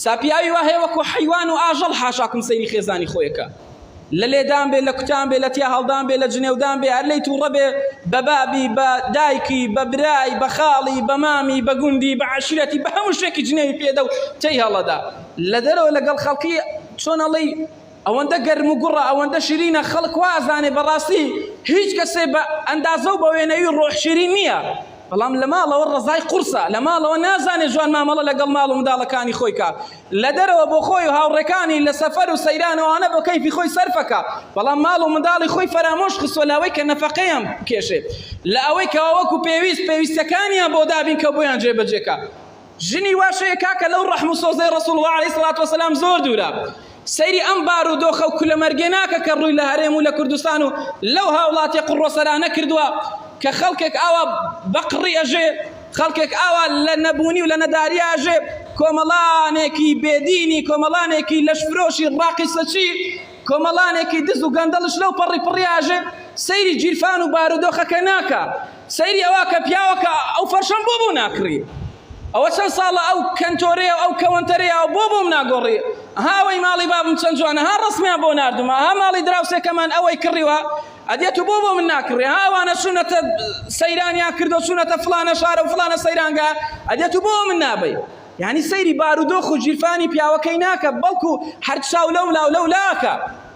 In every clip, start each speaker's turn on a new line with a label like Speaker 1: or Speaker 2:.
Speaker 1: ساپیاوی وا هەیە وەکو حیوان و ئاژەڵ حاشاکم سەیری خێزانی خۆیەکە لە لێدان بێ لە کوتان بێ لە تیا هەڵدان بێ لە جنێودان بێ هەر لەی تووڕە بێ بە بابی بە دایکی بە برای بە خاڵی بە مامی بە گوندی بە عەشیرەتی بە هەموو شتێکی جنێوی پێدە و تێی هەڵەدا لە دەرەوە لەگەڵ خەڵکی چۆن ئەڵێی ئەوەندە گەرم و گوڕە ئەوەندە شیرینە خەڵک وازانێ بەڕاستی هیچ کەسێ بە ئەندازە و بە وێنەوی ڕۆح شیرین نییە بەڵام لە ماڵەوە ڕزای قورسە لە ماڵەوە نازانێ جوان مامەڵە لەگەڵ ماڵ و منداڵەکانی خۆی کا لە دەرەوە بۆ خۆی و هاوڕێکانی لە سەفەر و سەیرانەوانە بۆ کەیفی خۆی سەرفەکە بەڵام ماڵ و منداڵی خۆی فەرامۆش خستووە لە ئەوەی کە نەفەقەیان بکێشێ لە ئەوەی کە وەکو پێویستەکانیان بۆ دابین کە بۆیان جێبەجێکە ژنی واشەیە کاکە لەو ڕەحم و سۆزەی ڕەسوڵ الله عەلەیهی سەڵات وسەلام زۆر دوورە سەیری ئەم بار و دۆخە و کولەمەرگێ ناکە کە ڕووی لە هەرێم و لە کوردستان و لەو هاوڵاتی قڕۆسەرانە کردووە کە خەڵکێک ئاوا بەقڕی ئەژێ خەڵکێک ئاوا لە نەبوونی و لە نەداری ئاژێ کۆمەڵانێکی بێدینی کۆمەڵانێکی لەشفرۆشی ڕاقی سەچی کۆمەڵانێکی دز و گەندەڵش لەو پەڕی پڕی ئاژێ سەیری جیرفان و بارودۆخەکە ناکە سەیری ئەوە کە پیاوەکە ئەو فەرشەم بۆ ناکڕی ئەوە چەند ساڵە ئەو کەنتۆرەیە ئەو کەوەنتەرەیە ئەو بۆم ناگۆڕی هاوەی ماڵی بابم چەند جوانە ها ڕسمیان بۆ ناردومە ها ماڵی دراوسێکەمان ئەوەی کڕیوە ئەدێت و بۆ من ناکڕێ هاوانە چوونەتە سەیرانیان کردو چوونەتە فلانە شارە و فلانە سەیرانگا ئەدێت و بۆ من نابێ یعنی سەیری بارودۆخ و جیرفانی پیاوەکەی ناکە بەڵکو هەر چاو لەو لاو لاکە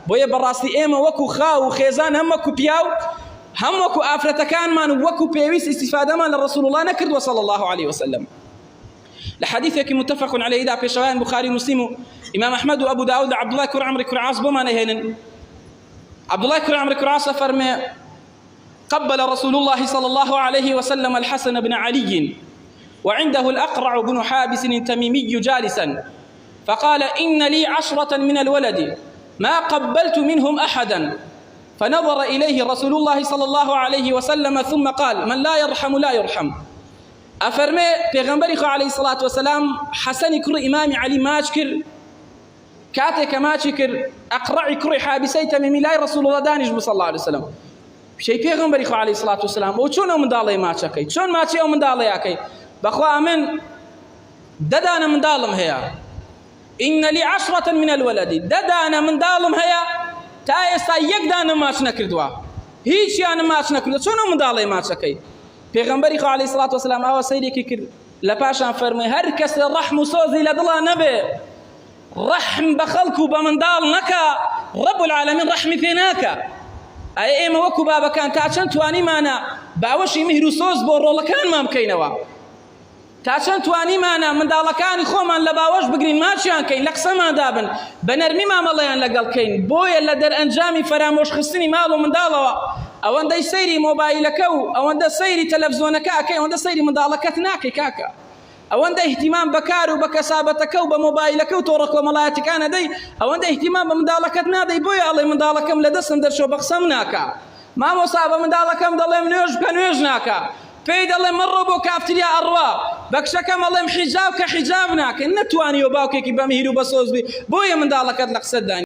Speaker 1: بۆیە بەڕاستی ئێمە وەکو خاو و خێزان هەم وەکو پیاو هەم وەکو ئافرەتەکانمان و وەکو پێویست استیفادەمان لە ڕەسوڵ الله نەکردووە صلی الله عليه وسلم لحديثك متفق عليه إذا بيشوان بخاري مسلم إمام أحمد وأبو داود عبد الله كر عمرو كر عاص بما نهينن عبد الله كر عمرو كر عاص فرمى قبل رسول الله صلى الله عليه وسلم الحسن بن علي وعنده الأقرع بن حابس التميمي جالسا فقال إن لي 10 من الولد ما قبلت منهم أحدا فنظر إليه رسول الله صلى الله عليه وسلم ثم قال من لا يرحم لا يرحم أفرمي پیغمبری خو علیه الصلاة والسلام حسن كر إمام علي ماچ كر كاتك ماچ كر أقرع كر حابسي تميمي لا رسول الله دانش صلى الله عليه وسلم شيء پیغمبری خو علیه الصلاة والسلام او چون من دالي ماچ كي چون ماچ او من دالي كي بخوا من ددانا من دالم هيا إن لي 10 من الولد ددانا من دالم هيا تايسا يقدانا ماچ نكردوا هيچ يعني ماچ نكردوا چون من دالي ماچ كي پیغمبری خو علیه الصلاة والسلام ئەوە سەیرێکی کرد لە پاشان فەرمووی هەر کەس ڕەحم و سۆزی لە دڵا نەبێ ڕەحم بە خەڵک و بە منداڵ نەکا ڕەب العالەمین ڕەحمی پێ ناکە ئەی ئێمە وەکو بابەکان تا چەند توانیمانە باوەشی میهر و سۆز بۆ ڕۆڵەکانمان بکەینەوە تا چەند توانیمانە منداڵەکانی خۆمان لە باوەش بگرین ماچیان کەین لە قسەمان دابن بە نەرمی مامەڵەیان لەگەڵ کەین بۆیە لە دەرئەنجامی فەرامۆشخستنی ماڵ و منداڵەوە ئەوەندەی سەیری مۆبایلەکە و ئەوەندە سەیری تەلەڤزیۆنەکە ئەکەی ئەوەندە سەیری منداڵەکەت ناکەی کاکە ئەوەندە اهتیمام بەکار و بە کەسابەتەکە و بە مۆبایلەکە و تۆڕە کۆمەڵایەتەکانە دەی ئەوەندە اهتیمام بە منداڵەکەت نادەی بۆیە ئەڵێ منداڵەکەم لە دەستم دەرچۆ بە قسەم ناکە مامۆستا بە منداڵەکەم دەڵێم نوێژ بکە نوێژ ناکە پێی دەڵێم من ڕۆ بۆ کافتریا ئەڕوا بە کچەکەم ئەڵێم حیجاب کە حیجاب ناکە نەتوانی و باوکێکی بە میهر و بە سۆز بی بۆیە منداڵەکەت لە قسەت دانی